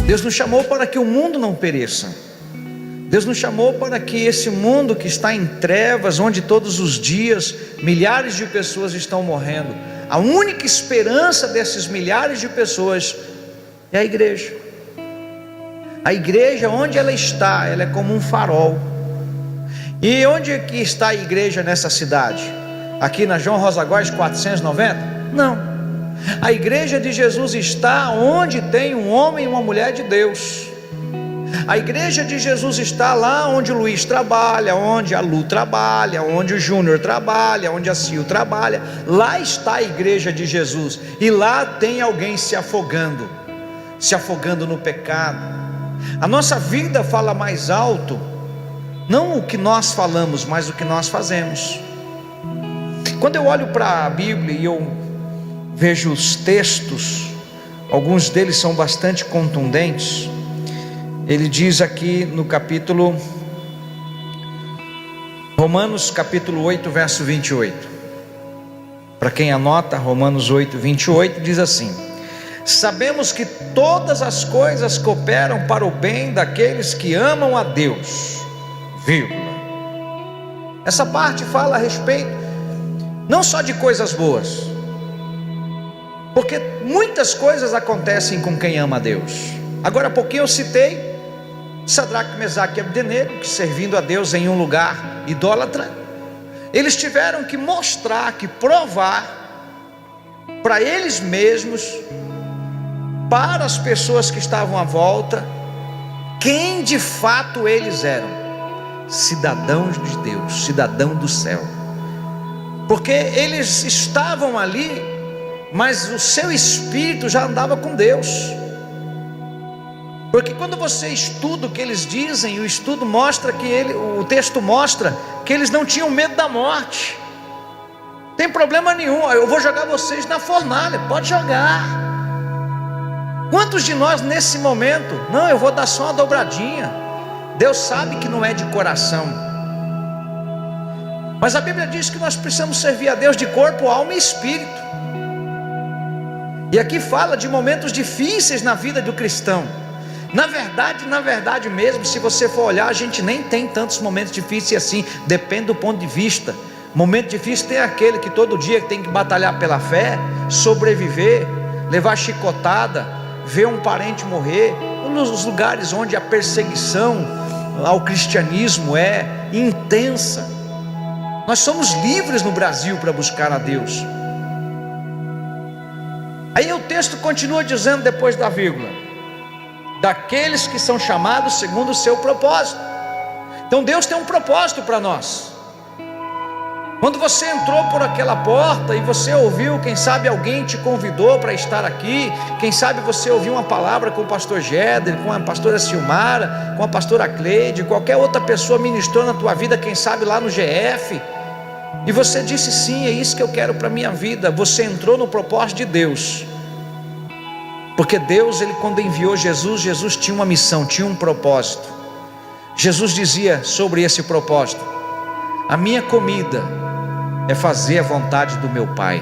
Deus nos chamou para que o mundo não pereça. Deus nos chamou para que esse mundo que está em trevas, onde todos os dias milhares de pessoas estão morrendo, a única esperança desses milhares de pessoas é a igreja. A igreja, onde ela está, ela é como um farol. E onde é que está a igreja nessa cidade? Aqui na João Rosa Góes 490? Não. A igreja de Jesus está onde tem um homem e uma mulher de Deus. A igreja de Jesus está lá onde o Luiz trabalha, onde a Lu trabalha, onde o Júnior trabalha, onde a Sil trabalha. Lá está a igreja de Jesus. E lá tem alguém se afogando no pecado. A nossa vida fala mais alto, não o que nós falamos, mas o que nós fazemos. Quando eu olho para a Bíblia e eu vejo os textos, alguns deles são bastante contundentes. Ele diz aqui no capítulo Romanos capítulo 8, verso 28. Para quem anota, Romanos 8, 28 diz assim: sabemos que todas as coisas cooperam para o bem daqueles que amam a Deus, vírgula. Essa parte fala a respeito não só de coisas boas, porque muitas coisas acontecem com quem ama a Deus. Agora há pouquinho eu citei Sadraque, Mesaque e Abdenego, que servindo a Deus em um lugar idólatra, eles tiveram que mostrar, que provar para eles mesmos, para as pessoas que estavam à volta, quem de fato eles eram: cidadãos de Deus, cidadão do céu. Porque eles estavam ali, mas o seu espírito já andava com Deus. Porque quando você estuda o que eles dizem, o texto mostra que eles não tinham medo da morte. Tem problema nenhum, eu vou jogar vocês na fornalha, pode jogar. Quantos de nós nesse momento, não, eu vou dar só uma dobradinha. Deus sabe que não é de coração, mas a Bíblia diz que nós precisamos servir a Deus de corpo, alma e espírito. E aqui fala de momentos difíceis na vida do cristão. Na verdade mesmo, se você for olhar, a gente nem tem tantos momentos difíceis assim, depende do ponto de vista. Momento difícil tem aquele que todo dia tem que batalhar pela fé, sobreviver, levar chicotada, ver um parente morrer, nos lugares onde a perseguição ao cristianismo é intensa. Nós somos livres no Brasil para buscar a Deus. Aí o texto continua dizendo depois da vírgula: daqueles que são chamados segundo o seu propósito. Então Deus tem um propósito para nós. Quando você entrou por aquela porta e você ouviu, quem sabe alguém te convidou para estar aqui, quem sabe você ouviu uma palavra com o pastor Géder, com a pastora Silmara, com a pastora Cleide, qualquer outra pessoa ministrou na tua vida, quem sabe lá no GF, e você disse sim, é isso que eu quero para a minha vida. Você entrou no propósito de Deus. Porque Deus, Ele quando enviou Jesus, Jesus tinha uma missão, tinha um propósito. Jesus dizia sobre esse propósito: a minha comida é fazer a vontade do meu Pai.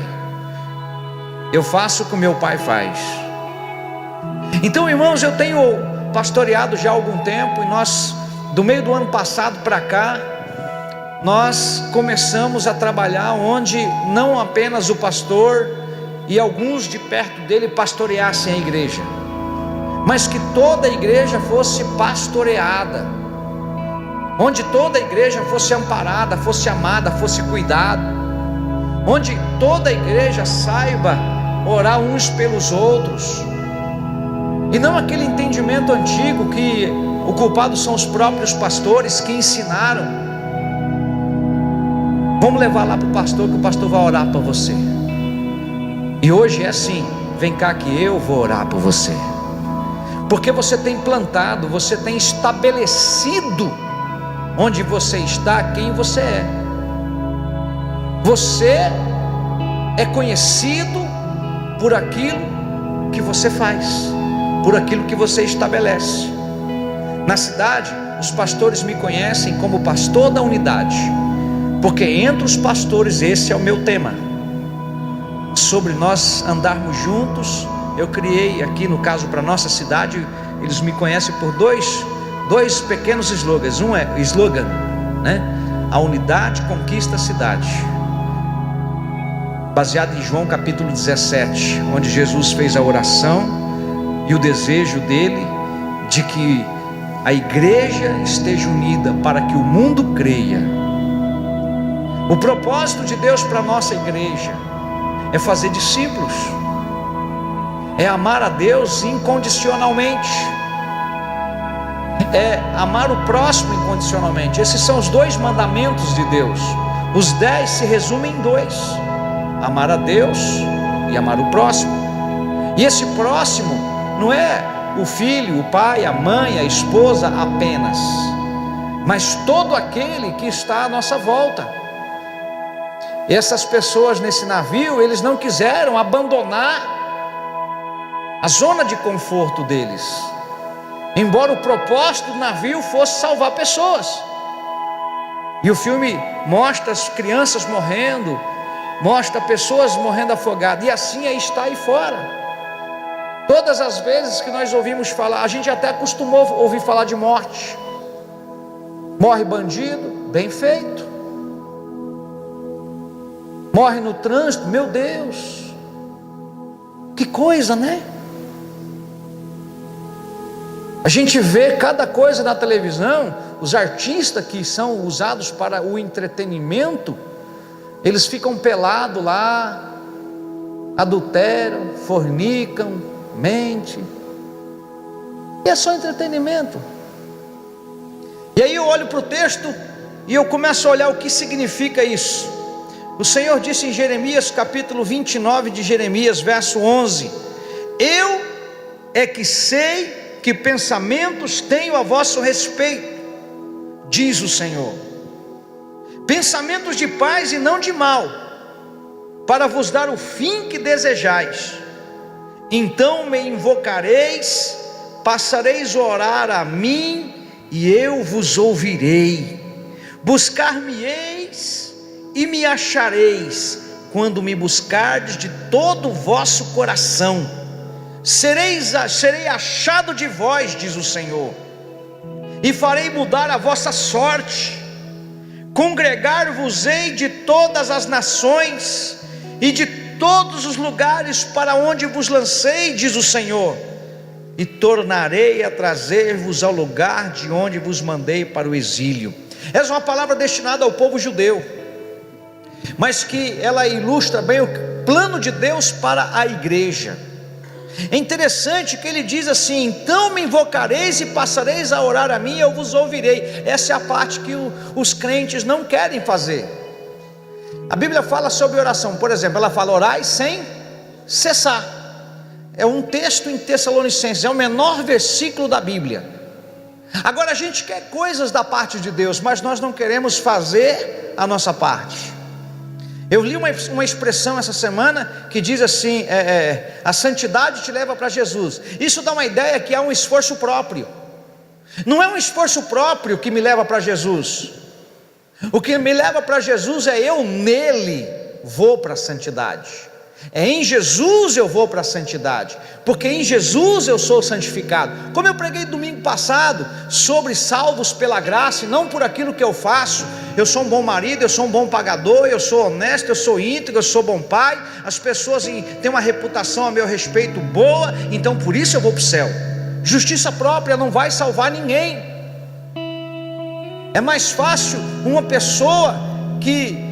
Eu faço o que o meu Pai faz. Então, irmãos, eu tenho pastoreado já há algum tempo, e nós, do meio do ano passado para cá, nós começamos a trabalhar onde não apenas o pastor e alguns de perto dele pastoreassem a igreja, mas que toda a igreja fosse pastoreada, onde toda a igreja fosse amparada, fosse amada, fosse cuidada, onde toda a igreja saiba orar uns pelos outros, e não aquele entendimento antigo que o culpado são os próprios pastores que ensinaram: vamos levar lá para o pastor, que o pastor vai orar para você. E hoje é assim: vem cá que eu vou orar por você. Porque você tem plantado, você tem estabelecido onde você está, quem você é. Você é conhecido por aquilo que você faz, por aquilo que você estabelece. Na cidade, os pastores me conhecem como pastor da unidade, porque entre os pastores esse é o meu tema, sobre nós andarmos juntos. Eu criei aqui, no caso para nossa cidade, eles me conhecem por dois pequenos slogans. Um é slogan, né? A unidade conquista a cidade, baseado em João capítulo 17, onde Jesus fez a oração e o desejo dele de que a igreja esteja unida para que o mundo creia. O propósito de Deus para a nossa igreja é fazer discípulos, é amar a Deus incondicionalmente, é amar o próximo incondicionalmente. Esses são os 2 mandamentos de Deus. Os 10 se resumem em 2: amar a Deus e amar o próximo. E esse próximo não é o filho, o pai, a mãe, a esposa apenas, mas todo aquele que está à nossa volta. Essas pessoas nesse navio, eles não quiseram abandonar a zona de conforto deles, embora o propósito do navio fosse salvar pessoas. E o filme mostra as crianças morrendo, mostra pessoas morrendo afogadas, e assim está aí fora. Todas as vezes que nós ouvimos falar, a gente até acostumou a ouvir falar de morte. Morre bandido, bem feito. Morre no trânsito, meu Deus, que coisa, né? A gente vê cada coisa na televisão. Os artistas que são usados para o entretenimento, eles ficam pelados lá, adulteram, fornicam, mente, e é só entretenimento. E aí eu olho para o texto e eu começo a olhar o que significa isso. O Senhor disse em Jeremias capítulo 29 de Jeremias, verso 11: eu é que sei que pensamentos tenho a vosso respeito, diz o Senhor, pensamentos de paz e não de mal, para vos dar o fim que desejais. Então me invocareis, passareis a orar a mim, e eu vos ouvirei. Buscar-me-eis e me achareis, quando me buscardes de todo o vosso coração. Serei achado de vós, diz o Senhor, e farei mudar a vossa sorte. Congregar-vos-ei de todas as nações e de todos os lugares para onde vos lancei, diz o Senhor, e tornarei a trazer-vos ao lugar de onde vos mandei para o exílio. Essa é uma palavra destinada ao povo judeu, mas que ela ilustra bem o plano de Deus para a igreja. É interessante que ele diz assim: então me invocareis e passareis a orar a mim, e eu vos ouvirei. Essa é a parte que os crentes não querem fazer. A Bíblia fala sobre oração, por exemplo, ela fala: orai sem cessar. É um texto em Tessalonicenses, é o menor versículo da Bíblia. Agora a gente quer coisas da parte de Deus, mas nós não queremos fazer a nossa parte. Eu li uma expressão essa semana que diz assim: a santidade te leva para Jesus. Isso dá uma ideia que há um esforço próprio. Não é um esforço próprio que me leva para Jesus. O que me leva para Jesus é eu nele vou para a santidade. É em Jesus eu vou para a santidade, porque em Jesus eu sou santificado. Como eu preguei domingo passado sobre salvos pela graça e não por aquilo que eu faço. Eu sou um bom marido, eu sou um bom pagador, eu sou honesto, eu sou íntegro, eu sou bom pai. As pessoas têm uma reputação a meu respeito boa, então por isso eu vou para o céu. Justiça própria não vai salvar ninguém. É mais fácil uma pessoa que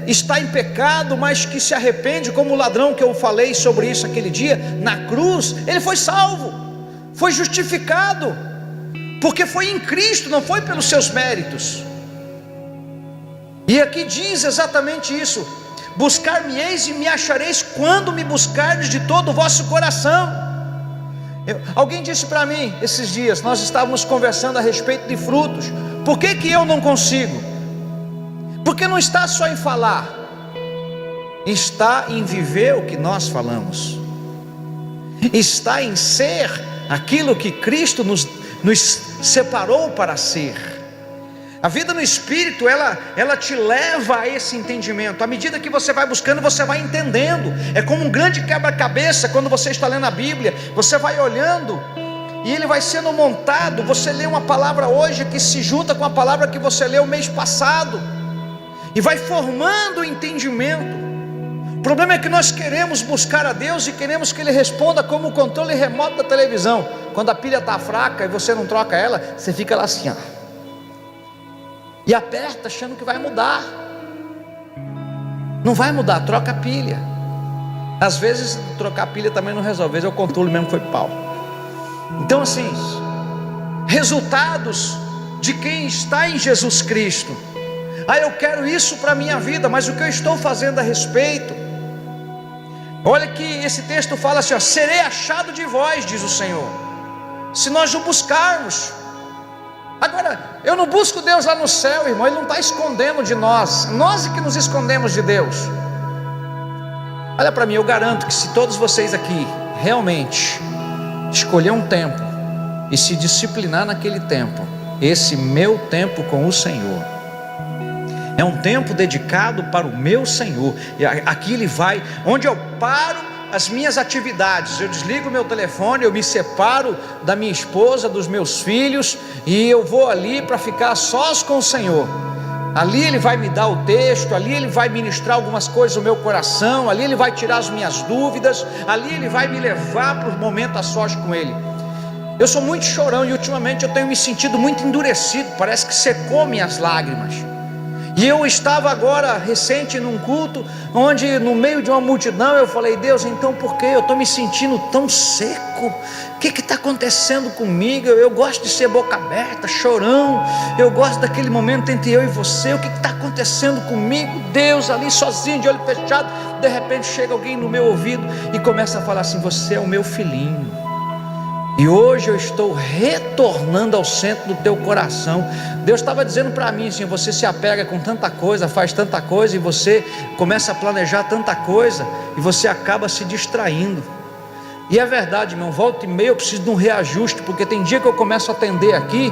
está em pecado, mas que se arrepende, como o ladrão que eu falei sobre isso aquele dia, na cruz, ele foi salvo, foi justificado, porque foi em Cristo, não foi pelos seus méritos. E aqui diz exatamente isso: buscar-me-eis e me achareis, quando me buscardes de todo o vosso coração. Alguém disse para mim esses dias, nós estávamos conversando a respeito de frutos. Por que eu não consigo? Porque não está só em falar, está em viver o que nós falamos, está em ser aquilo que Cristo nos separou para ser. A vida no Espírito, ela te leva a esse entendimento. À medida que você vai buscando, você vai entendendo. É como um grande quebra-cabeça. Quando você está lendo a Bíblia, você vai olhando e ele vai sendo montado. Você lê uma palavra hoje que se junta com a palavra que você leu mês passado, e vai formando o entendimento. O problema é que nós queremos buscar a Deus e queremos que Ele responda como o controle remoto da televisão. Quando a pilha está fraca e você não troca ela, você fica lá assim, ó, e aperta achando que vai mudar. Não vai mudar, troca a pilha. Às vezes trocar a pilha também não resolve, às vezes é o controle mesmo que foi pau. Então assim, resultados de quem está em Jesus Cristo. Eu quero isso para a minha vida, mas o que eu estou fazendo a respeito? Olha que esse texto fala assim, ó, serei achado de vós, diz o Senhor, se nós o buscarmos. Agora, eu não busco Deus lá no céu, irmão, Ele não está escondendo de nós, nós é que nos escondemos de Deus. Olha para mim, eu garanto que se todos vocês aqui realmente escolher um tempo e se disciplinar naquele tempo, esse meu tempo com o Senhor é um tempo dedicado para o meu Senhor, e aqui Ele vai, onde eu paro as minhas atividades, eu desligo o meu telefone, eu me separo da minha esposa, dos meus filhos, e eu vou ali para ficar sós com o Senhor. Ali Ele vai me dar o texto, ali Ele vai ministrar algumas coisas no meu coração, ali Ele vai tirar as minhas dúvidas, ali Ele vai me levar para os momentos a sós com Ele. Eu sou muito chorão e ultimamente eu tenho me sentido muito endurecido, parece que secou minhas lágrimas. E eu estava agora recente num culto, onde no meio de uma multidão eu falei, Deus, então por que eu estou me sentindo tão seco? O que está acontecendo comigo? Eu gosto de ser boca aberta, chorão, eu gosto daquele momento entre eu e você. O que está acontecendo comigo? Deus, ali sozinho, de olho fechado. De repente chega alguém no meu ouvido e começa a falar assim, você é o meu filhinho, e hoje eu estou retornando ao centro do teu coração. Deus estava dizendo para mim assim, você se apega com tanta coisa, faz tanta coisa, e você começa a planejar tanta coisa, e você acaba se distraindo. E é verdade, irmão, volta e meia eu preciso de um reajuste, porque tem dia que eu começo a atender aqui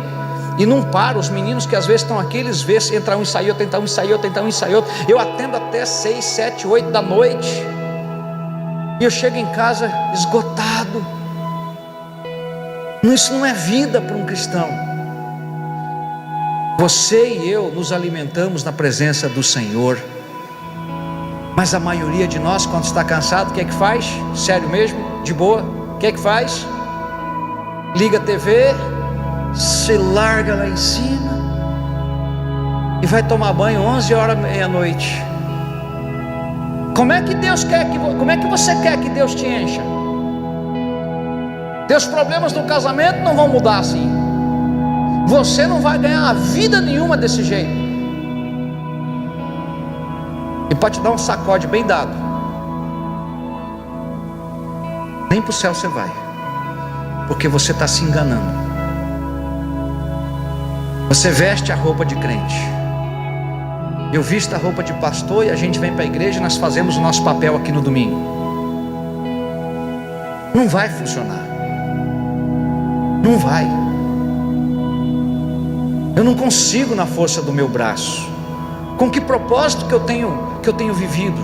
e não paro. Os meninos que às vezes estão aqui, eles vê se entra um e sai outro, entra um e sai outro, entra um e sai outro. Eu atendo até 6, 7, 8 da noite, e eu chego em casa esgotado. Isso não é vida para um cristão. Você e eu nos alimentamos na presença do Senhor, mas a maioria de nós, quando está cansado, o que é que faz? Sério mesmo, de boa, o que é que faz? Liga a TV, se larga lá em cima e vai tomar banho 11 horas, meia-noite. Como é que você quer que Deus te encha? Teus problemas no casamento não vão mudar assim. Você não vai ganhar a vida nenhuma desse jeito. E pode te dar um sacode bem dado, nem para o céu você vai, porque você está se enganando. Você veste a roupa de crente, eu visto a roupa de pastor, e a gente vem para a igreja e nós fazemos o nosso papel aqui no domingo. Não vai funcionar. Não vai. Eu não consigo na força do meu braço. Com que propósito que eu tenho vivido?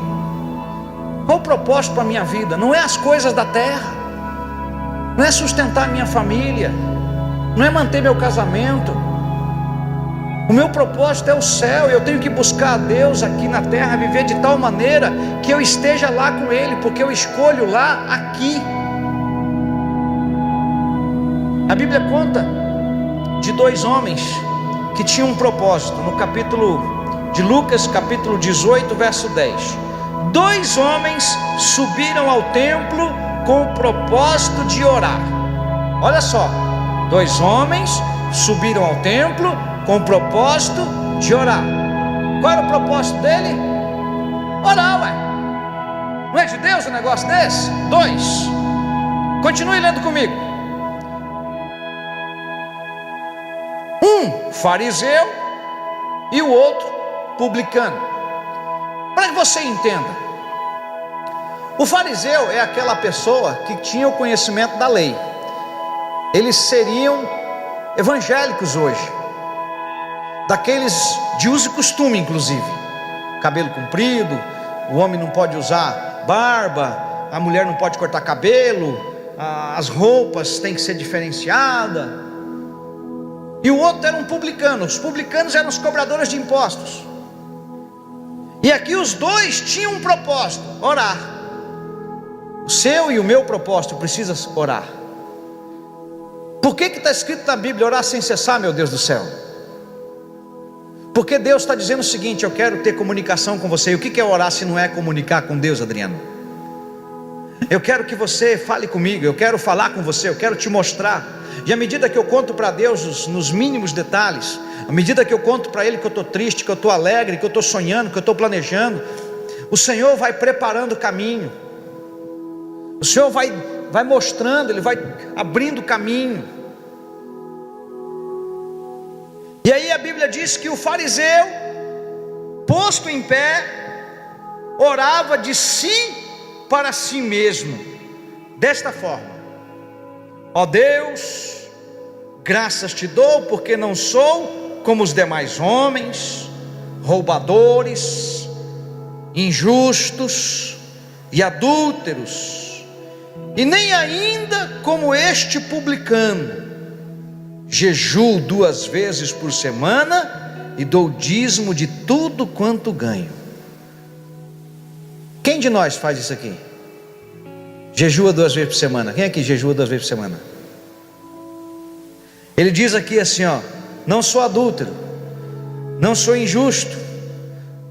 Qual o propósito para a minha vida? Não é as coisas da terra, não é sustentar minha família, não é manter meu casamento. O meu propósito é o céu. Eu tenho que buscar a Deus aqui na terra, viver de tal maneira que eu esteja lá com Ele, porque eu escolho lá aqui. A Bíblia conta de 2 homens que tinham um propósito. No capítulo de Lucas, capítulo 18, verso 10. 2 homens subiram ao templo com o propósito de orar. Olha só, 2 homens subiram ao templo com o propósito de orar. Qual era o propósito dele? Orar, ué. Não é de Deus um negócio desse? 2. Continue lendo comigo. Um fariseu e o outro publicano. Para que você entenda, o fariseu é aquela pessoa que tinha o conhecimento da lei. Eles seriam evangélicos hoje, daqueles de uso e costume, inclusive cabelo comprido, o homem não pode usar barba, a mulher não pode cortar cabelo, as roupas têm que ser diferenciadas. E o outro era um publicano. Os publicanos eram os cobradores de impostos. E aqui os dois tinham um propósito: orar. O seu e o meu propósito precisa orar. Por que está escrito na Bíblia orar sem cessar, meu Deus do céu? Porque Deus está dizendo o seguinte: eu quero ter comunicação com você. E o que é orar se não é comunicar com Deus, Adriano? Eu quero que você fale comigo, eu quero falar com você, eu quero te mostrar. E à medida que eu conto para Deus nos mínimos detalhes, à medida que eu conto para Ele que eu estou triste, que eu estou alegre, que eu estou sonhando, que eu estou planejando, o Senhor vai preparando o caminho. O Senhor vai mostrando, Ele vai abrindo o caminho. E aí a Bíblia diz que o fariseu, posto em pé, orava de si para si mesmo, desta forma: ó Deus, graças te dou, porque não sou como os demais homens, roubadores, injustos e adúlteros, e nem ainda como este publicano. Jejuo 2 vezes por semana e dou dízimo de tudo quanto ganho. Quem de nós faz isso aqui? Jejua 2 vezes por semana. Quem aqui jejua 2 vezes por semana? Ele diz aqui assim, ó: não sou adúltero, não sou injusto,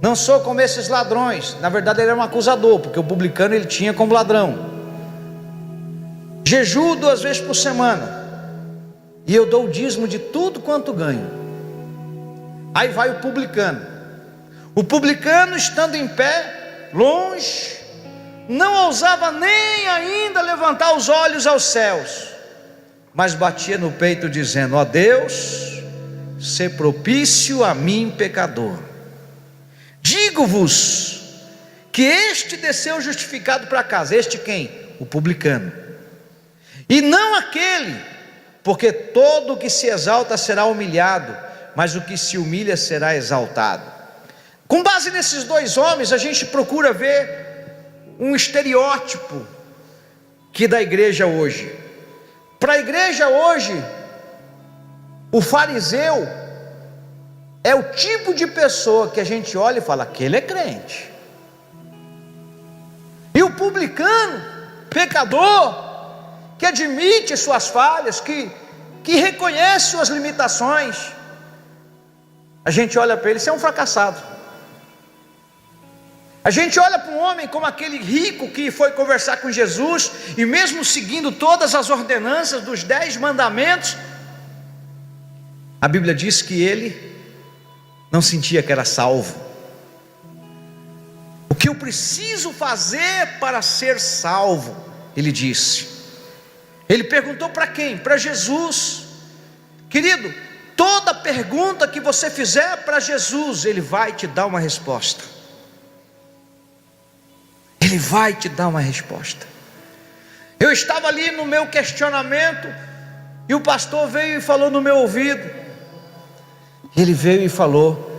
não sou como esses ladrões. Na verdade ele era um acusador, porque o publicano ele tinha como ladrão. Jejuo 2 vezes por semana e eu dou o dízimo de tudo quanto ganho. Aí vai o publicano. O publicano, estando em pé, longe, não ousava nem ainda levantar os olhos aos céus, mas batia no peito dizendo: ó Deus, sê propício a mim, pecador. Digo-vos que este desceu justificado para casa. Este quem? O publicano. E não aquele, porque todo o que se exalta será humilhado, mas o que se humilha será exaltado. Com base nesses dois homens, a gente procura ver um estereótipo que da igreja hoje. Para a igreja hoje, o fariseu é o tipo de pessoa que a gente olha e fala: aquele é crente. E o publicano, pecador, que admite suas falhas, que reconhece suas limitações, a gente olha para ele: você é um fracassado. A gente olha para um homem como aquele rico que foi conversar com Jesus, e mesmo seguindo todas as ordenanças dos 10 mandamentos, a Bíblia diz que ele não sentia que era salvo. O que eu preciso fazer para ser salvo? Ele disse. Ele perguntou para quem? Para Jesus. Querido, toda pergunta que você fizer para Jesus, Ele vai te dar uma resposta. Ele vai te dar uma resposta. Eu estava ali no meu questionamento, e o pastor veio e falou no meu ouvido. Ele veio e falou: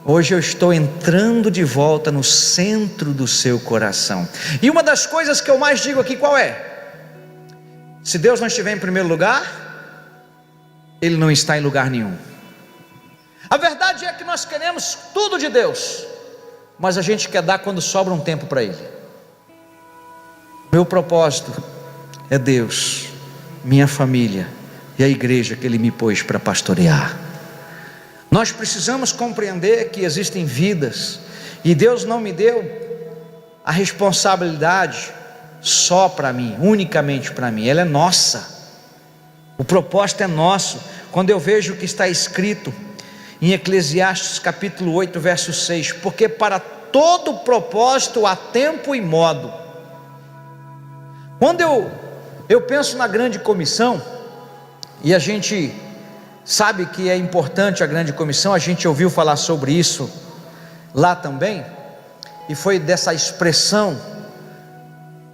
hoje eu estou entrando de volta no centro do seu coração. E uma das coisas que eu mais digo aqui, qual é? Se Deus não estiver em primeiro lugar, Ele não está em lugar nenhum. A verdade é que nós queremos tudo de Deus, mas a gente quer dar quando sobra um tempo para Ele. Meu propósito é Deus, minha família e a igreja que Ele me pôs para pastorear. Nós precisamos compreender que existem vidas, e Deus não me deu a responsabilidade só para mim, unicamente para mim. Ela é nossa, o propósito é nosso. Quando eu vejo o que está escrito em Eclesiastes capítulo 8 verso 6: porque para todo propósito há tempo e modo. Quando eu penso na grande comissão, e a gente sabe que é importante a grande comissão, a gente ouviu falar sobre isso lá também, e foi dessa expressão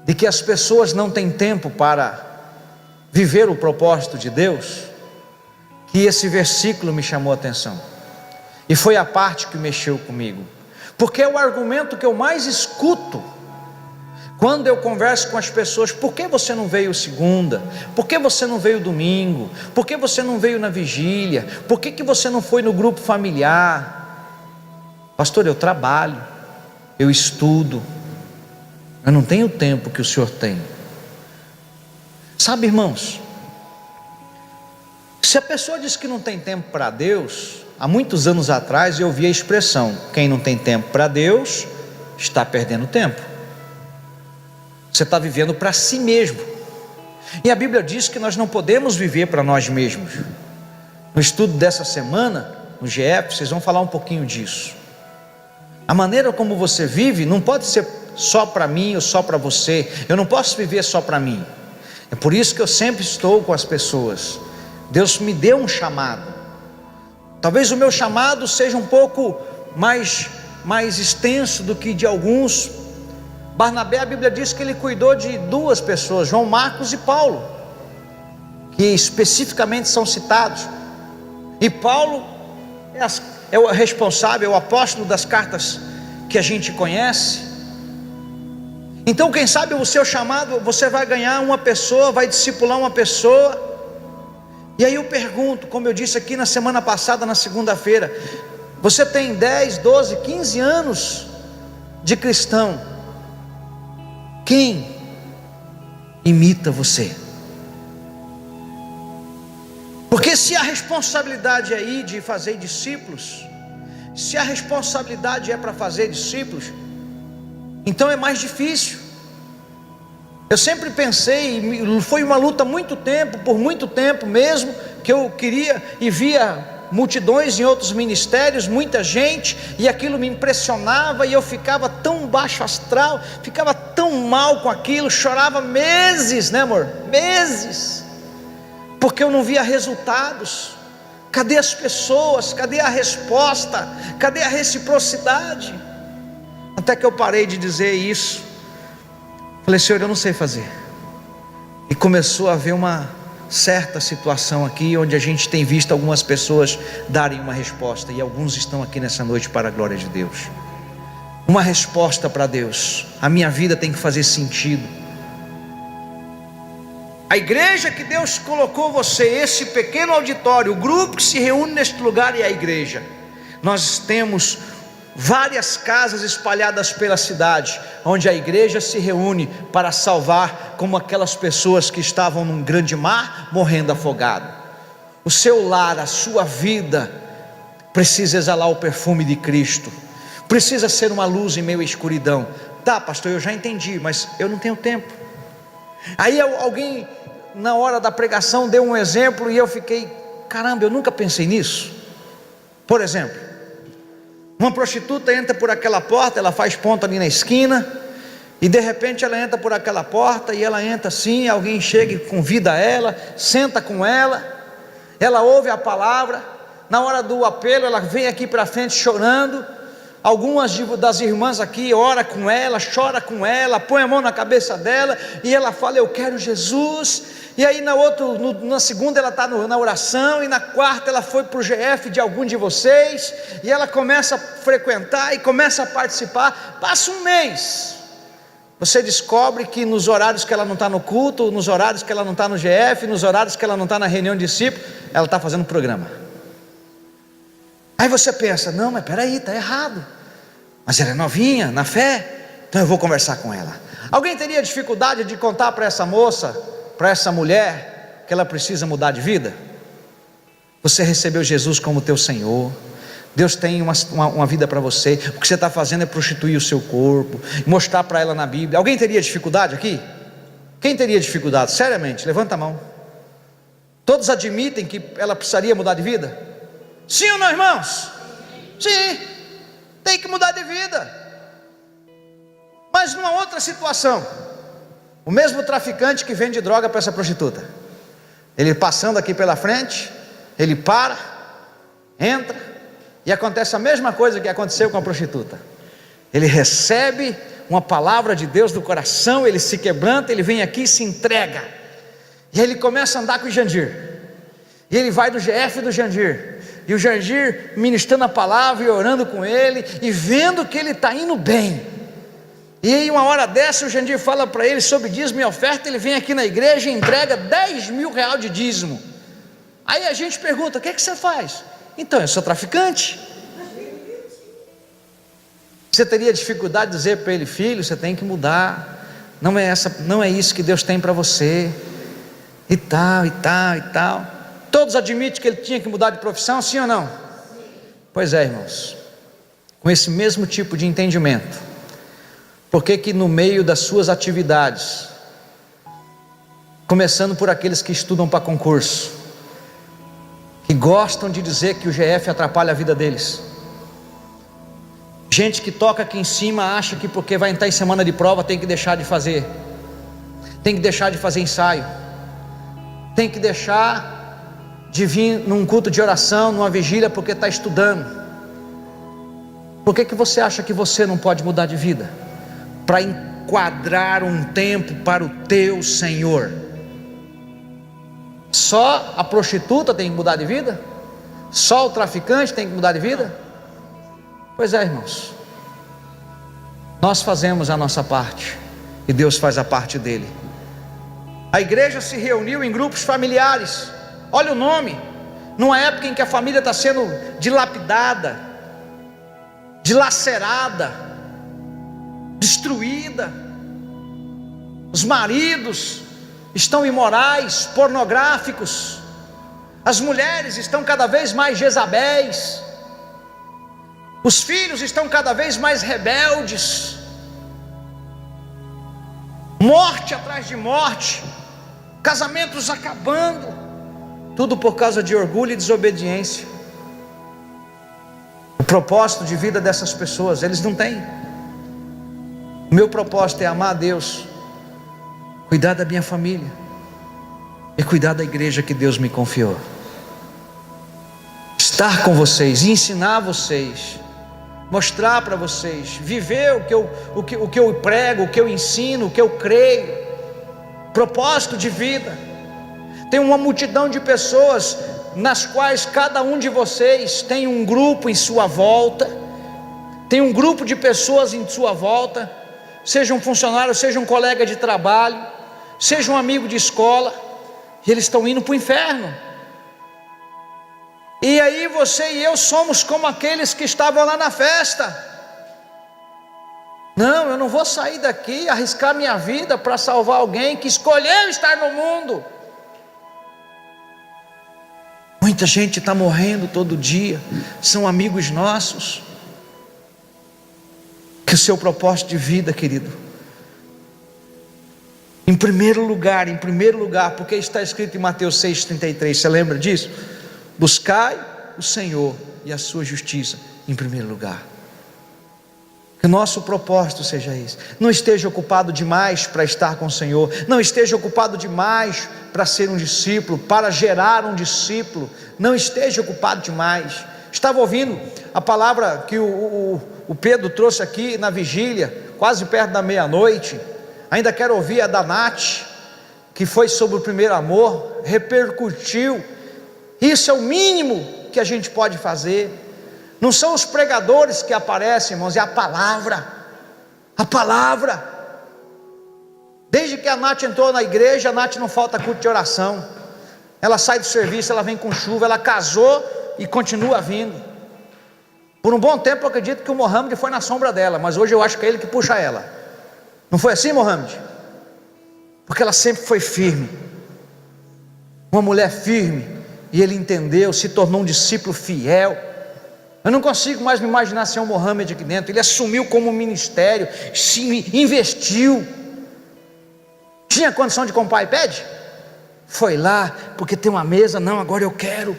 de que as pessoas não têm tempo para viver o propósito de Deus, que esse versículo me chamou a atenção, e foi a parte que mexeu comigo, porque é o argumento que eu mais escuto Quando eu converso com as pessoas, por que você não veio segunda? Por que você não veio domingo? Por que você não veio na vigília? Por que você não foi no grupo familiar? Pastor, eu trabalho, eu estudo, eu não tenho o tempo que o senhor tem. Sabe, irmãos, se a pessoa diz que não tem tempo para Deus, há muitos anos atrás eu ouvi a expressão: quem não tem tempo para Deus está perdendo tempo. Você está vivendo para si mesmo. E a Bíblia diz que nós não podemos viver para nós mesmos. No estudo dessa semana, no GF, vocês vão falar um pouquinho disso. A maneira como você vive não pode ser só para mim ou só para você. Eu não posso viver só para mim. É por isso que eu sempre estou com as pessoas. Deus me deu um chamado. Talvez o meu chamado seja um pouco mais extenso do que de alguns. Barnabé, a Bíblia diz que ele cuidou de duas pessoas, João Marcos e Paulo, que especificamente são citados. E Paulo é o responsável, é o apóstolo das cartas que a gente conhece. Então, quem sabe o seu chamado, você vai ganhar uma pessoa, vai discipular uma pessoa. E aí eu pergunto, como eu disse aqui na semana passada, na segunda-feira: você tem 10, 12, 15 anos de cristão, quem imita você? Porque se a responsabilidade é ir de fazer discípulos, se a responsabilidade é para fazer discípulos, então é mais difícil. Eu sempre pensei, foi uma luta por muito tempo mesmo, que eu queria e via multidões em outros ministérios, muita gente, e aquilo me impressionava, e eu ficava tão baixo astral, ficava tão mal com aquilo, chorava meses, né, amor? Meses, porque eu não via resultados. Cadê as pessoas? Cadê a resposta? Cadê a reciprocidade? Até que eu parei de dizer isso. Falei: Senhor, eu não sei fazer. E começou a haver uma certa situação aqui, onde a gente tem visto algumas pessoas darem uma resposta, e alguns estão aqui nessa noite para a glória de Deus. Uma resposta para Deus. A minha vida tem que fazer sentido. A igreja que Deus colocou você, esse pequeno auditório, o grupo que se reúne neste lugar é a igreja. Nós temos várias casas espalhadas pela cidade, onde a igreja se reúne para salvar, como aquelas pessoas que estavam num grande mar, morrendo afogado. O seu lar, a sua vida, precisa exalar o perfume de Cristo, precisa ser uma luz em meio à escuridão. Tá, pastor, eu já entendi, mas eu não tenho tempo. Aí alguém, na hora da pregação, deu um exemplo, e eu fiquei: caramba, eu nunca pensei nisso. Por exemplo, uma prostituta entra por aquela porta, ela faz ponto ali na esquina, e de repente ela entra por aquela porta, e ela entra assim, alguém chega e convida ela, senta com ela ouve a palavra, na hora do apelo ela vem aqui para frente chorando. Algumas das irmãs aqui ora com ela, chora com ela, põe a mão na cabeça dela, e ela fala: eu quero Jesus. E aí na segunda ela está na oração, e na quarta ela foi para o GF de algum de vocês, e ela começa a frequentar e começa a participar. Passa um mês, você descobre que nos horários que ela não está no culto, nos horários que ela não está no GF, nos horários que ela não está na reunião de discípulos, ela está fazendo programa. Aí você pensa: não, mas peraí, está errado. Mas ela é novinha, na fé, então eu vou conversar com ela. Alguém teria dificuldade de contar para essa moça, para essa mulher, que ela precisa mudar de vida? Você recebeu Jesus como teu Senhor, Deus tem uma vida para você. O que você está fazendo é prostituir o seu corpo, mostrar para ela na Bíblia. Alguém teria dificuldade aqui? Quem teria dificuldade? Seriamente, levanta a mão. Todos admitem que ela precisaria mudar de vida? Sim ou não, irmãos? Sim, tem que mudar de vida. Mas numa outra situação, o mesmo traficante que vende droga para essa prostituta, ele passando aqui pela frente, ele para, entra, e acontece a mesma coisa que aconteceu com a prostituta. Ele recebe uma palavra de Deus do coração, ele se quebranta, ele vem aqui e se entrega, e aí ele começa a andar com o Jandir, e ele vai do GF do Jandir, e o Jandir ministrando a palavra e orando com ele, e vendo que ele está indo bem, E aí uma hora dessa o Jandir fala para ele sobre dízimo e oferta, ele vem aqui na igreja e entrega 10 mil reais de dízimo. Aí a gente pergunta: o que é que você faz? Então, eu sou traficante. Você teria dificuldade de dizer para ele: filho, você tem que mudar, não é isso que Deus tem para você, e tal, e tal, e tal. Todos admitem que ele tinha que mudar de profissão, sim ou não? Pois é, irmãos, com esse mesmo tipo de entendimento, por que no meio das suas atividades, começando por aqueles que estudam para concurso, que gostam de dizer que o GF atrapalha a vida deles, gente que toca aqui em cima acha que porque vai entrar em semana de prova tem que deixar de fazer, tem que deixar de fazer ensaio, tem que deixar de vir num culto de oração, numa vigília, porque está estudando. Por que você acha que você não pode mudar de vida? Para enquadrar um tempo para o teu Senhor. Só a prostituta tem que mudar de vida? Só o traficante tem que mudar de vida? Pois é, irmãos, nós fazemos a nossa parte e Deus faz a parte dele. A igreja se reuniu em grupos familiares. Olha o nome, numa época em que a família está sendo dilapidada, dilacerada, destruída. Os maridos estão imorais, pornográficos, as mulheres estão cada vez mais Jezabéis, os filhos estão cada vez mais rebeldes, morte atrás de morte, casamentos acabando, tudo por causa de orgulho e desobediência. O propósito de vida dessas pessoas, eles não têm. O meu propósito é amar a Deus, cuidar da minha família e cuidar da igreja que Deus me confiou, estar com vocês, ensinar vocês, mostrar para vocês, viver o que eu prego, o que eu ensino, o que eu creio. Propósito de vida. Tem uma multidão de pessoas nas quais cada um de vocês tem um grupo em sua volta, tem um grupo de pessoas em sua volta, seja um funcionário, seja um colega de trabalho, seja um amigo de escola, e eles estão indo para o inferno. E aí você e eu somos como aqueles que estavam lá na festa. Não, eu não vou sair daqui, arriscar minha vida para salvar alguém que escolheu estar no mundo. Muita gente está morrendo todo dia, são amigos nossos. Que o seu propósito de vida, querido, em primeiro lugar, porque está escrito em Mateus 6,33, você lembra disso? Buscai o Senhor e a sua justiça em primeiro lugar. Que o nosso propósito seja esse. Não esteja ocupado demais para estar com o Senhor, não esteja ocupado demais para ser um discípulo, para gerar um discípulo, não esteja ocupado demais. Estava ouvindo a palavra que o Pedro trouxe aqui na vigília, quase perto da meia-noite. Ainda quero ouvir a da Nath, que foi sobre o primeiro amor, repercutiu. Isso é o mínimo que a gente pode fazer. Não são os pregadores que aparecem, irmãos, é a palavra. A palavra. Desde que a Nath entrou na igreja, a Nath não falta culto de oração. Ela sai do serviço, ela vem com chuva, ela casou e continua vindo. Por um bom tempo eu acredito que o Mohamed foi na sombra dela, mas hoje eu acho que é ele que puxa ela. Não foi assim, Mohamed? Porque ela sempre foi firme, uma mulher firme, e ele entendeu, se tornou um discípulo fiel. Eu não consigo mais me imaginar sem o Mohamed aqui dentro. Ele assumiu como ministério, se investiu. Tinha condição de comprar iPad? Foi lá, porque tem uma mesa, não, agora eu quero.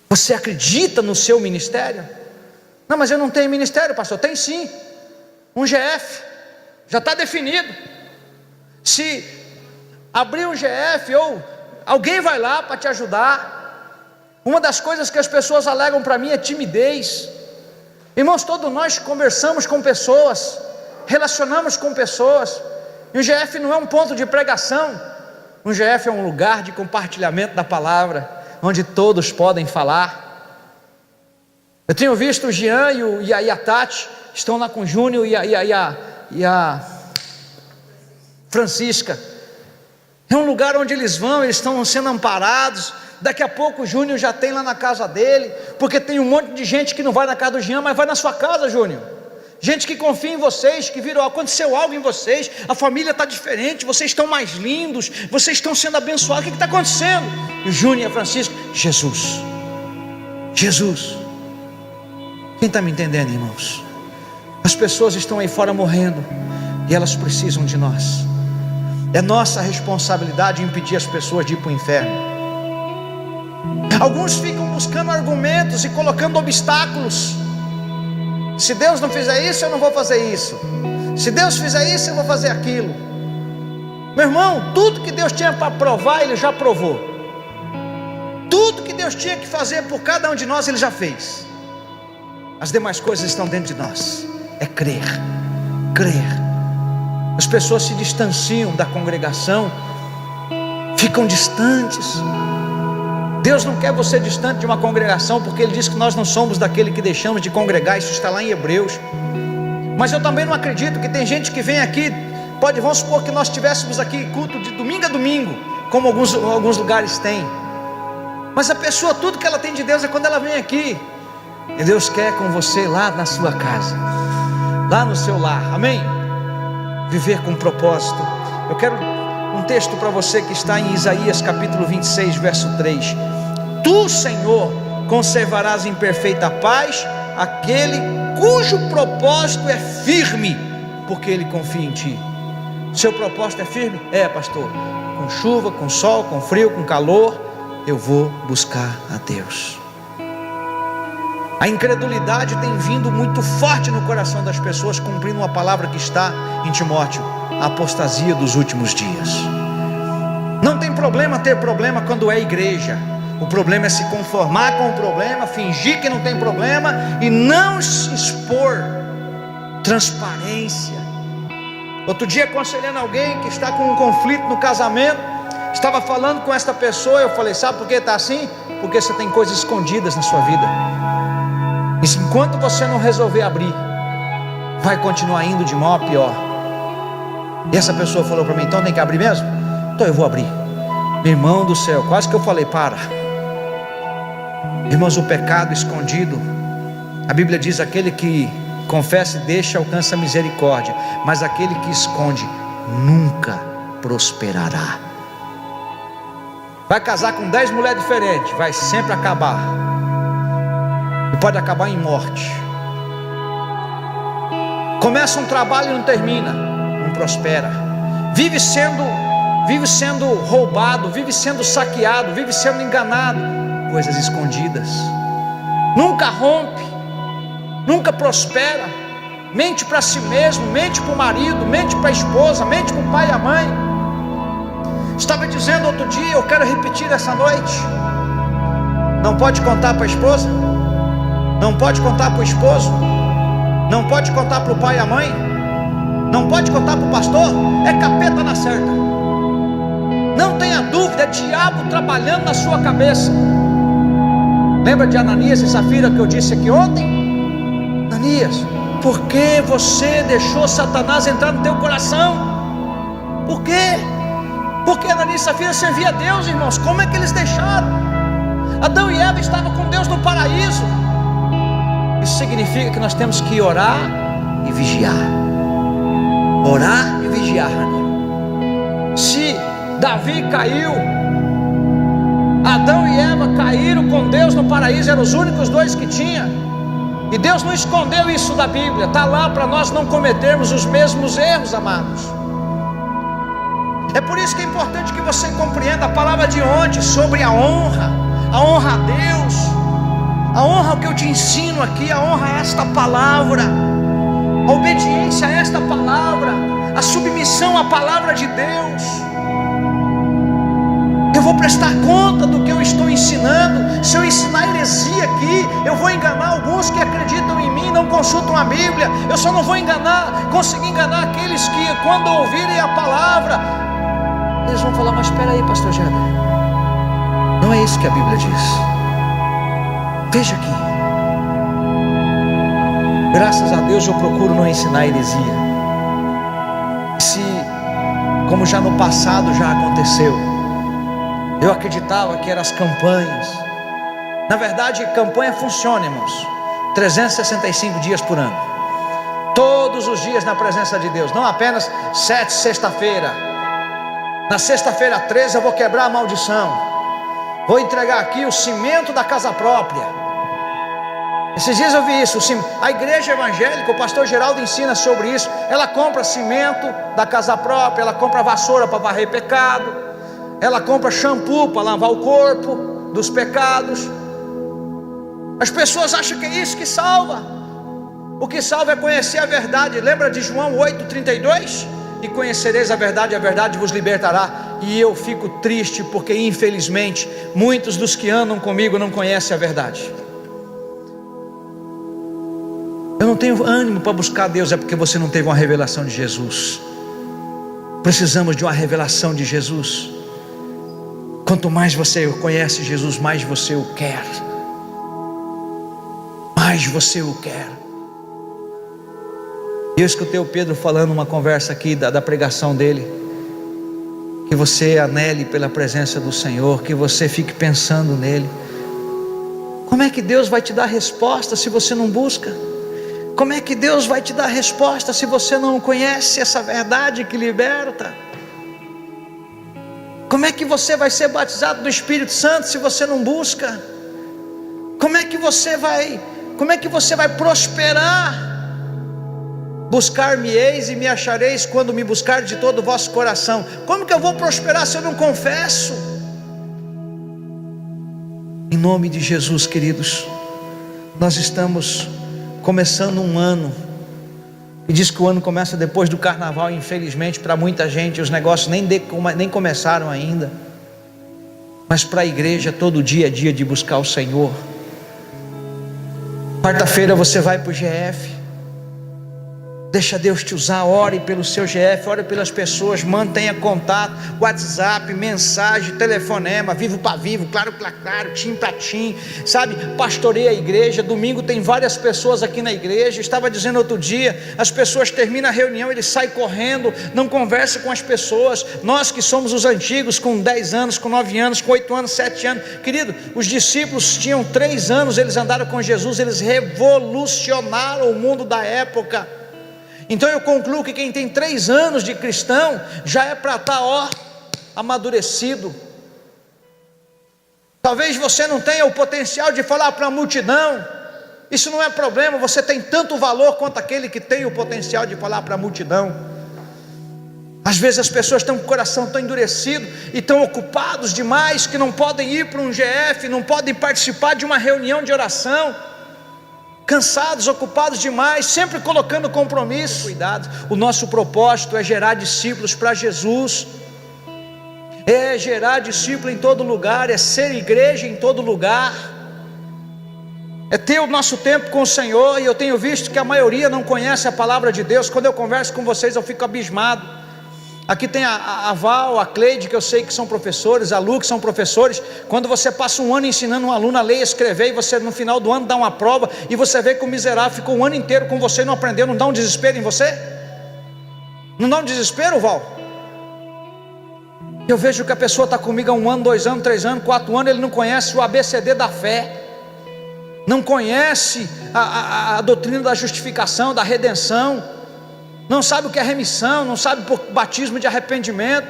Você acredita no seu ministério? Não, mas eu não tenho ministério, pastor. Tem sim, um GF, já está definido. Se abrir um GF, ou alguém vai lá para te ajudar. Uma das coisas que as pessoas alegam para mim é timidez. Irmãos, todos nós conversamos com pessoas, relacionamos com pessoas, e o GF não é um ponto de pregação. Um GF é um lugar de compartilhamento da palavra, onde todos podem falar. Eu tenho visto o Jean e a Tati estão lá com o Júnior e a Francisca. É um lugar onde eles vão, eles estão sendo amparados. Daqui a pouco o Júnior já tem lá na casa dele, porque tem um monte de gente que não vai na casa do Jean, mas vai na sua casa, Júnior. Gente que confia em vocês, que viram, aconteceu algo em vocês, a família está diferente, vocês estão mais lindos, vocês estão sendo abençoados. O que está acontecendo? E o Júnior e a Francisca: Jesus, Jesus. Quem está me entendendo, irmãos? As pessoas estão aí fora morrendo, e elas precisam de nós. É nossa responsabilidade impedir as pessoas de ir para o inferno. Alguns ficam buscando argumentos e colocando obstáculos. Se Deus não fizer isso, eu não vou fazer isso. Se Deus fizer isso, eu vou fazer aquilo. Meu irmão, tudo que Deus tinha para provar, Ele já provou. Tudo que Deus tinha que fazer por cada um de nós, Ele já fez. As demais coisas estão dentro de nós. É crer, crer. As pessoas se distanciam da congregação, ficam distantes. Deus não quer você distante de uma congregação, porque Ele diz que nós não somos daquele que deixamos de congregar. Isso está lá em Hebreus. Mas eu também não acredito que tem gente que vem aqui. Vamos supor que nós tivéssemos aqui culto de domingo a domingo, como alguns lugares têm. Mas a pessoa, tudo que ela tem de Deus é quando ela vem aqui. E Deus quer com você lá na sua casa, lá no seu lar, amém? Viver com propósito. Eu quero um texto para você que está em Isaías capítulo 26, verso 3. Tu, Senhor, conservarás em perfeita paz aquele cujo propósito é firme, porque ele confia em ti. Seu propósito é firme? É, pastor. Com chuva, com sol, com frio, com calor, eu vou buscar a Deus. A incredulidade tem vindo muito forte no coração das pessoas, cumprindo uma palavra que está em Timóteo: a apostasia dos últimos dias. Não tem problema ter problema quando é igreja. O problema é se conformar com o problema, fingir que não tem problema e não se expor. Transparência. Outro dia, aconselhando alguém que está com um conflito no casamento, estava falando com esta pessoa, eu falei: sabe por que está assim? Porque você tem coisas escondidas na sua vida. E enquanto você não resolver abrir, vai continuar indo de mal a pior. E essa pessoa falou para mim: então tem que abrir mesmo? Então eu vou abrir. Meu irmão do céu, quase que eu falei: para. Irmãos, o pecado escondido, a Bíblia diz: aquele que confessa e deixa alcança a misericórdia, mas aquele que esconde nunca prosperará. Vai casar com 10 mulheres diferentes, vai sempre acabar, e pode acabar em morte. Começa um trabalho e não termina, não prospera. Vive sendo roubado, vive sendo saqueado, vive sendo enganado. Coisas escondidas. Nunca rompe, nunca prospera. Mente para si mesmo, mente para o marido, mente para a esposa, mente para o pai e a mãe. Estava dizendo outro dia, eu quero repetir essa noite: não pode contar para a esposa, não pode contar para o esposo, não pode contar para o pai e a mãe, não pode contar para o pastor. É capeta na certa. Não tenha dúvida, é diabo trabalhando na sua cabeça. Lembra de Ananias e Safira que eu disse aqui ontem? Ananias, por que você deixou Satanás entrar no teu coração? Por quê? Porque Ananias e Safira serviam a Deus, irmãos. Como é que eles deixaram? Adão e Eva estavam com Deus no paraíso. Isso significa que nós temos que orar e vigiar. Orar e vigiar. Se Davi caiu, Adão e Eva caíram com Deus no paraíso, eram os únicos dois que tinha. E Deus não escondeu isso da Bíblia, está lá para nós não cometermos os mesmos erros, amados. É por isso que é importante que você compreenda a palavra de ontem sobre a honra a Deus, a honra ao que eu te ensino aqui, a honra a esta palavra, a obediência a esta palavra, a submissão à palavra de Deus. Eu vou prestar conta do que eu estou ensinando. Se eu ensinar heresia aqui, eu vou enganar alguns que acreditam em mim, não consultam a Bíblia. Eu só não vou conseguir enganar aqueles que, quando ouvirem a palavra, eles vão falar: mas espera aí, pastor Jada, não é isso que a Bíblia diz. Veja aqui. Graças a Deus eu procuro não ensinar heresia. Se, como já no passado já aconteceu, eu acreditava que eram as campanhas. Na verdade, campanha funciona, irmãos, 365 dias por ano, todos os dias na presença de Deus, não apenas sexta-feira. Na sexta-feira 13 eu vou quebrar a maldição, vou entregar aqui o cimento da casa própria. Esses dias eu vi isso, a igreja evangélica, o pastor Geraldo ensina sobre isso. Ela compra cimento da casa própria, ela compra vassoura para varrer pecado, ela compra shampoo para lavar o corpo dos pecados. As pessoas acham que é isso que salva. O que salva é conhecer a verdade. Lembra de João 8,32? E conhecereis a verdade vos libertará. E eu fico triste porque infelizmente muitos dos que andam comigo não conhecem a verdade. Eu não tenho ânimo para buscar Deus, é porque você não teve uma revelação de Jesus. Precisamos de uma revelação de Jesus. Quanto mais você conhece Jesus, mais você o quer. Mais você o quer. Eu escutei o Pedro falando uma conversa aqui da pregação dele. Que você anele pela presença do Senhor, que você fique pensando nele. Como é que Deus vai te dar resposta se você não busca? Como é que Deus vai te dar resposta se você não conhece essa verdade que liberta? Como é que você vai ser batizado do Espírito Santo se você não busca? Como é que você vai prosperar? Buscar-me-eis e me achareis quando me buscar de todo o vosso coração. Como que eu vou prosperar se eu não confesso? Em nome de Jesus, queridos, nós estamos começando um ano, e diz que o ano começa depois do carnaval. Infelizmente para muita gente os negócios nem começaram ainda, mas para a igreja todo dia é dia de buscar o Senhor. Quarta-feira você vai para o GF, deixa Deus te usar, ore pelo seu GF, ore pelas pessoas, mantenha contato, WhatsApp, mensagem, telefonema, vivo para vivo, claro, tim para tim, sabe, pastoreia a igreja. Domingo tem várias pessoas aqui na igreja. Estava dizendo outro dia, as pessoas terminam a reunião, eles saem correndo, não conversam com as pessoas. Nós que somos os antigos, com 10 anos, com 9 anos, com 8 anos, 7 anos, querido, os discípulos tinham 3 anos, eles andaram com Jesus, eles revolucionaram o mundo da época. Então eu concluo que quem tem 3 anos de cristão já é para estar amadurecido. Talvez você não tenha o potencial de falar para a multidão. Isso não é problema, você tem tanto valor quanto aquele que tem o potencial de falar para a multidão. Às vezes as pessoas estão com o coração tão endurecido e tão ocupados demais que não podem ir para um GF, não podem participar de uma reunião de oração. Cansados, ocupados demais, sempre colocando compromisso. Cuidado, o nosso propósito é gerar discípulos para Jesus, é gerar discípulo em todo lugar, é ser igreja em todo lugar, é ter o nosso tempo com o Senhor. E eu tenho visto que a maioria não conhece a palavra de Deus. Quando eu converso com vocês eu fico abismado. Aqui tem a Val, a Cleide, que eu sei que são professores, a Lu, que são professores. Quando você passa um ano ensinando um aluno a ler e escrever, e você no final do ano dá uma prova, e você vê que o miserável ficou um ano inteiro com você e não aprendeu, não dá um desespero em você? Não dá um desespero, Val? Eu vejo que a pessoa está comigo há 1 ano, 2 anos, 3 anos, 4 anos, ele não conhece o ABCD da fé, não conhece a doutrina da justificação, da redenção, não sabe o que é remissão, não sabe o batismo de arrependimento,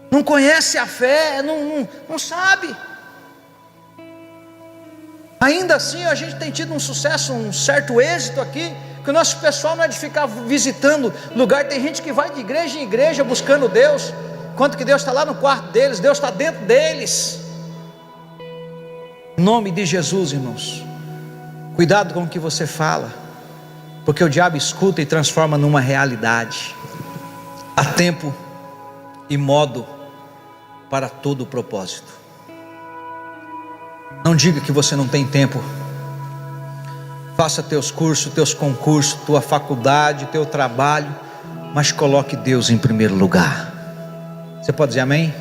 não conhece a fé, não sabe. Ainda assim a gente tem tido um sucesso, um certo êxito aqui, que o nosso pessoal não é de ficar visitando lugar. Tem gente que vai de igreja em igreja buscando Deus, enquanto que Deus está lá no quarto deles, Deus está dentro deles. Em nome de Jesus, irmãos, cuidado com o que você fala, porque o diabo escuta e transforma numa realidade. Há tempo e modo para todo o propósito. Não diga que você não tem tempo. Faça teus cursos, teus concursos, tua faculdade, teu trabalho, mas coloque Deus em primeiro lugar. Você pode dizer amém?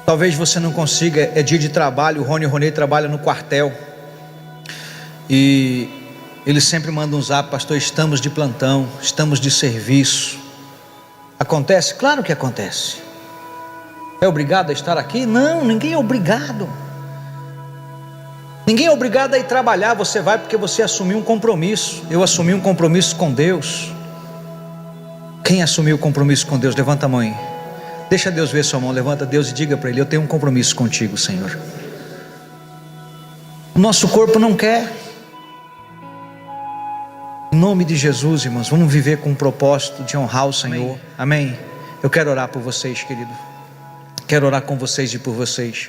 Talvez você não consiga, é dia de trabalho, o Rony Ronei trabalha no quartel. E ele sempre manda um zap: pastor, estamos de plantão, estamos de serviço. Acontece? Claro que acontece. É obrigado a estar aqui? Não, ninguém é obrigado. Ninguém é obrigado a ir trabalhar. Você vai porque você assumiu um compromisso. Eu assumi um compromisso com Deus. Quem assumiu o compromisso com Deus? Levanta a mão aí. Deixa Deus ver sua mão. Levanta Deus e diga para Ele: eu tenho um compromisso contigo, Senhor. O nosso corpo não quer. Em nome de Jesus, irmãos, vamos viver com o propósito de honrar o Senhor. Amém. Eu quero orar por vocês, querido. Quero orar com vocês e por vocês.